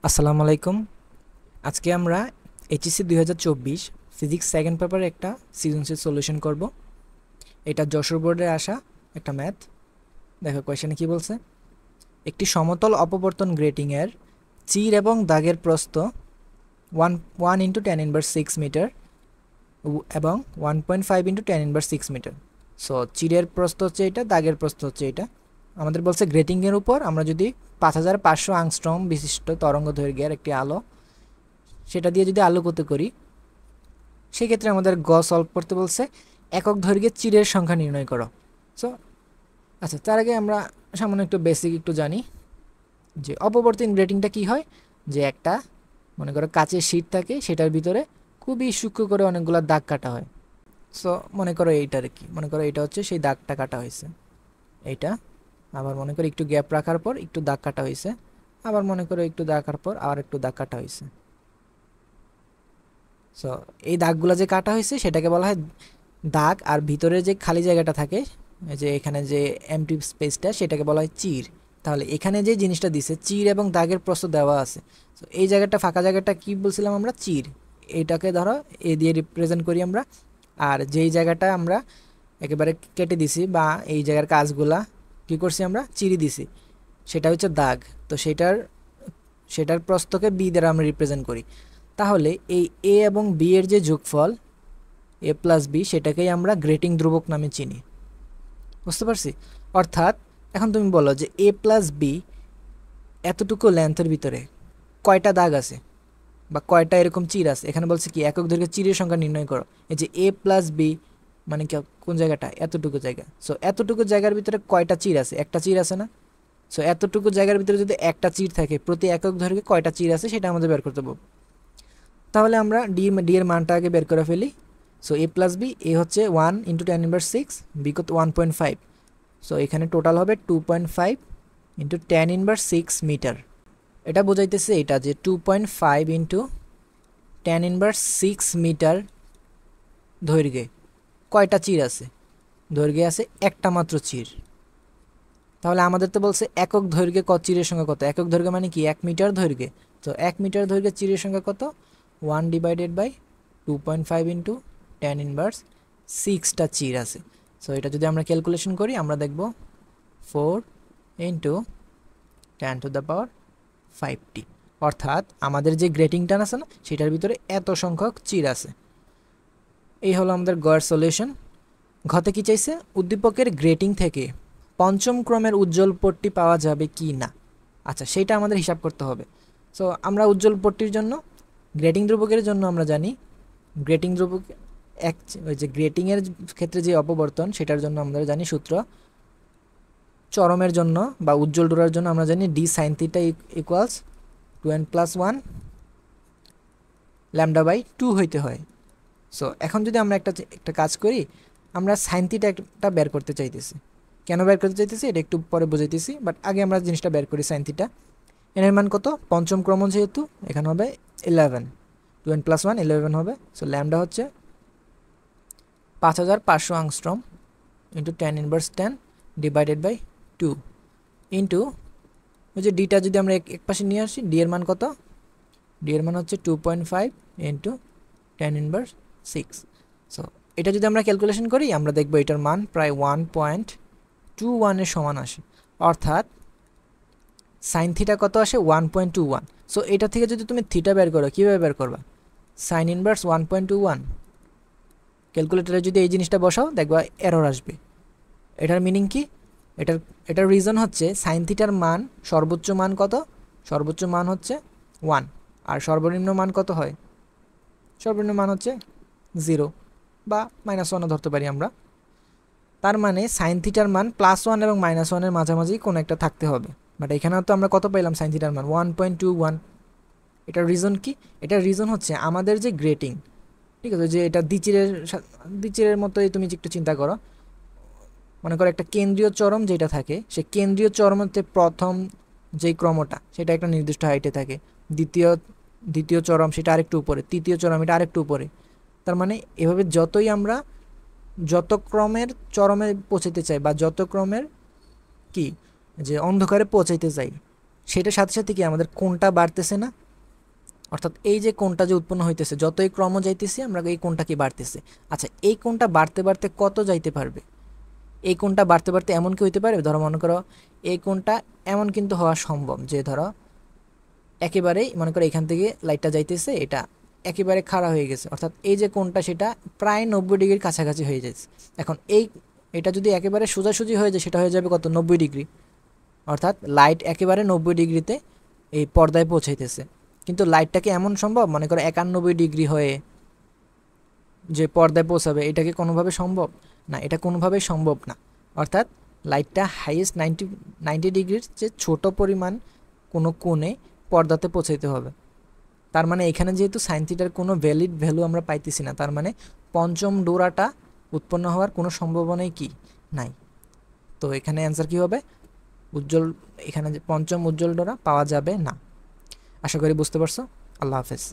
আসসালামু আলাইকুম। আজকে আমরা এইচএসসি 2024 ফিজিক্স সেকেন্ড পেপারে একটা সৃজনশীল সলিউশন করব। এটা যশোর বোর্ডে আসা একটা ম্যাথ। দেখো কোয়েশ্চেনে কি বলছে। একটি সমতল অপবর্তন গ্রেটিংয়ের চির এবং দাগের প্রস্থ 1 × 10⁻⁶ এবং 1.5 × 10⁻⁶ মিটার। সো চিরের প্রস্থ হচ্ছে এটা, দাগের প্রস্থ হচ্ছে এটা। আমাদের বলছে গ্রেটিংয়ের উপর আমরা যদি 5500 আংস্ট্রম বিশিষ্ট তরঙ্গ দৈর্ঘ্যের একটি আলো, সেটা দিয়ে যদি আলোকিত করি, সেক্ষেত্রে আমাদের সলভ করতে বলছে একক দৈর্ঘ্যের চিরের সংখ্যা নির্ণয় করো। সো আচ্ছা, তার আগে আমরা সামান্য একটু বেসিক একটু জানি যে অপবর্তন গ্রেটিংটা কি হয়। যে একটা মনে করো কাচের শীট থাকে, সেটার ভিতরে খুবই সূক্ষ্ম করে অনেকগুলো দাগ কাটা হয়। সো মনে করো এইটার কি, মনে করো এটা হচ্ছে সেই দাগটা কাটা হয়েছে এইটা। আবার মনে করো একটু গ্যাপ রাখার পর একটু দাগ কাটা হয়েছে, আবার মনে করো একটু দাগ রাখার পর আবার একটু দাগ কাটা হয়েছে। সো এই দাগগুলো যে কাটা হয়েছে সেটাকে বলা হয় দাগ, আর ভিতরে যে খালি জায়গাটা থাকে, যে এখানে যে এমটি স্পেসটা, সেটাকে বলা হয় চির। তাহলে এখানে যে জিনিসটা দিছে চির এবং দাগের প্রস্থ দেওয়া আছে, তো এই জায়গাটা ফাঁকা জায়গাটা কি বলছিলাম আমরা, চির। এটাকে ধরো এ দিয়ে রিপ্রেজেন্ট করি আমরা। আর যেই জায়গাটা আমরা একেবারে কেটে দিছি বা এই জায়গার কাজগুলা কি করছি আমরা, চিরি দিছি, সেটা হচ্ছে দাগ। তো সেটার প্রস্থকে বি দ্বারা আমরা রিপ্রেজেন্ট করি। তাহলে এই এ এবং বি এর যে যোগফল এ প্লাস বি, সেটাকেই আমরা গ্রেটিং ধ্রুবক নামে চিনি। বুঝতে পারছি? অর্থাৎ এখন তুমি বলো যে এ প্লাস বি এতটুকু লেন্থের ভিতরে কয়টা দাগ আছে বা কয়টা এরকম চির আছে। এখানে বলছে কি একক দৈর্ঘ্যের চিরের সংখ্যা নির্ণয় করো। এই যে এ প্লাস বি মানে কি, কোন জায়গাটা, এতটুকু জায়গা। সো এতটুকু জায়গার ভিতরে কয়টা চির আছে, একটা চির আছে না। সো এতটুকু জায়গার ভিতরে যদি একটা চির থাকে, প্রতি একক দৈর্ঘ্যে কয়টা চির আছে সেটা আমাদের বের করতে হবে। তাহলে আমরা ডি এর মানটা আগে বের করে ফেলি। সো এ প্লাস বি, এ হচ্ছে 1 × 10⁻⁶, বি কত 1.5। সো এখানে টোটাল হবে 2.5 × 10⁻⁶ মিটার। এটা বোঝাইতেছে এটা যে 2.5 × 10⁻⁶ মিটার দৈর্ঘ্যে কয়টা চির আছে। দৈর্ঘ্যে আছে একটা মাত্র চির। তাহলে আমাদের তো বলছে একক দৈর্ঘ্যে চিরের সংখ্যা কত। একক দৈর্ঘ্য মানে কি, 1 মিটার দৈর্ঘ্যে। তো 1 মিটার দৈর্ঘ্যে চিরের সংখ্যা কত, 1/2.5 × 10⁻⁶ চির আছে। সো এটা যদি আমরা ক্যালকুলেশন করি, আমরা দেখব 4 × 10⁵ অর্থাৎ আমাদের যে গ্রেটিং টান আছে না, সেটার ভিতরে এত সংখ্যক চির আছে। এই হলো আমাদের গয়ের সলিউশন। ঘতে কি চাইছে, উদ্দীপকের গ্রেটিং থেকে পঞ্চম ক্রমের উজ্জ্বল পট্টি পাওয়া যাবে কি না। আচ্ছা, সেইটা আমাদের হিসাব করতে হবে। সো আমরা উজ্জ্বল পট্টির জন্য, গ্রেটিং ধ্রুবকের জন্য আমরা জানি গ্রেটিং ধ্রুবক ওই যে গ্রেটিংয়ের ক্ষেত্রে যে অপবর্তন, সেটার জন্য আমরা জানি সূত্র, চরমের জন্য বা উজ্জ্বল ডোরার জন্য আমরা জানি D sine theta equals 2n+1 λ/2 হইতে হয়। সো এখন যদি আমরা একটা কাজ করি, আমরা সাইন থিটা একটা বের করতে চাইতেছি। কেন বের করতে চাইতেছি এটা একটু পরে বুঝাইতেছি, বাট আগে আমরা জিনিসটা বের করি। সাইন থিটা এর মান কত, পঞ্চম ক্রম যেহেতু, এখানে হবে 11, 2n+1 11 হবে। সো ল্যামডা হচ্ছে 5500 আংস্ট্রম ইন্টু 10⁻10 / 2 ইন্টু ওই যে ডিটা যদি আমরা এক পাশে নিয়ে আসি, ডি এর মান কত, ডি এর মান হচ্ছে 2.5 × 10⁻⁶। সো এটা যদি আমরা ক্যালকুলেশন করি, আমরা দেখব এটার মান প্রায় 1.21 এর সমান আসে। অর্থাৎ সাইন থিটা কত আসে, 1.21। সো এটা থেকে যদি তুমি থিটা বের করো, কীভাবে বের করবা, সাইন ইনভার্স 1.21। ক্যালকুলেটরে যদি এই জিনিসটা বসাও, দেখবা এরর আসবে। এটার মিনিং কি, এটার রিজন হচ্ছে সাইন থিটার মান সর্বোচ্চ মান কত, সর্বোচ্চ মান হচ্ছে 1, আর সর্বনিম্ন মান কত হয়, সর্বনিম্ন মান হচ্ছে 0 বা -1ও ধরতে পারি আমরা। তার মানে সাইন থিটার মান +1 এবং -1 এর মাঝামাঝি কোনো একটা থাকতে হবে। বাট এখানেও তো আমরা কত পাইলাম, সাইন থিটার মান 1.21। এটার রিজন কি, এটার রিজন হচ্ছে আমাদের যে গ্রেটিং, ঠিক আছে, যে এটা দ্বিচিরের মতোই তুমি একটু চিন্তা করো। মনে করো একটা কেন্দ্রীয় চরম যেটা থাকে, সে কেন্দ্রীয় চরমতে প্রথম যেই ক্রমটা, সেটা একটা নির্দিষ্ট হাইটে থাকে। দ্বিতীয় চরম সেটা আরেকটু উপরে, তৃতীয় চরম এটা আরেকটু উপরে। তার মানে এভাবে যতই আমরা যত ক্রমের চরমে পৌঁছাতে চাই বা যত ক্রমের কি যে অন্ধকারে পৌঁছাইতে চাই, সেটার সাথে সাথে কি আমাদের কোণটা বাড়তেছে না? অর্থাৎ এই যে কোণটা যে উৎপন্ন হইতেছে, যতই ক্রম যাইতেছি আমরা এই কোণটা কি বাড়তেছে। আচ্ছা, এই কোণটা বাড়তে বাড়তে কত যাইতে পারবে? এই কোণটা বাড়তে বাড়তে এমন কি হইতে পারে, ধরো মনে করো এই কোণটা এমন কিন্তু হওয়া সম্ভব যে ধরো একেবারেই মনে করো এখান থেকে লাইটটা যাইতেছে, এটা একেবারে খাড়া হয়ে গেছে, অর্থাৎ এই যে কোণটা সেটা প্রায় 90 ডিগ্রির কাছাকাছি হয়ে যাচ্ছে। এখন এটা যদি একেবারে সোজাসুজি হয়ে যায়, সেটা হয়ে যাবে কত, 90 ডিগ্রি। অর্থাৎ লাইট একেবারে 90 ডিগ্রিতে এই পর্দায় পৌঁছাইতেছে। কিন্তু লাইটটাকে এমন সম্ভব, মনে করো 91 ডিগ্রি হয়ে যে পর্দায় পৌঁছাবে, এটা কি কোনোভাবে সম্ভব? না, এটা কোনোভাবেই সম্ভব না। অর্থাৎ লাইটটা হাইয়েস্ট 90 ডিগ্রির যে ছোট পরিমাণ কোনো কোণে পর্দাতে পৌঁছাইতে হবে। তার মানে এখানে যেহেতু সাইন থিটার কোনো ভ্যালিড ভ্যালু আমরা পাইতেছি না, তার মানে পঞ্চম ডোরাটা উৎপন্ন হওয়ার কোনো সম্ভাবনাই কি নাই। তো এখানে অ্যান্সার কি হবে, উজ্জ্বল, এখানে যে পঞ্চম উজ্জ্বল ডোরা পাওয়া যাবে না। আশা করি বুঝতে পারছো। আল্লাহ হাফেজ।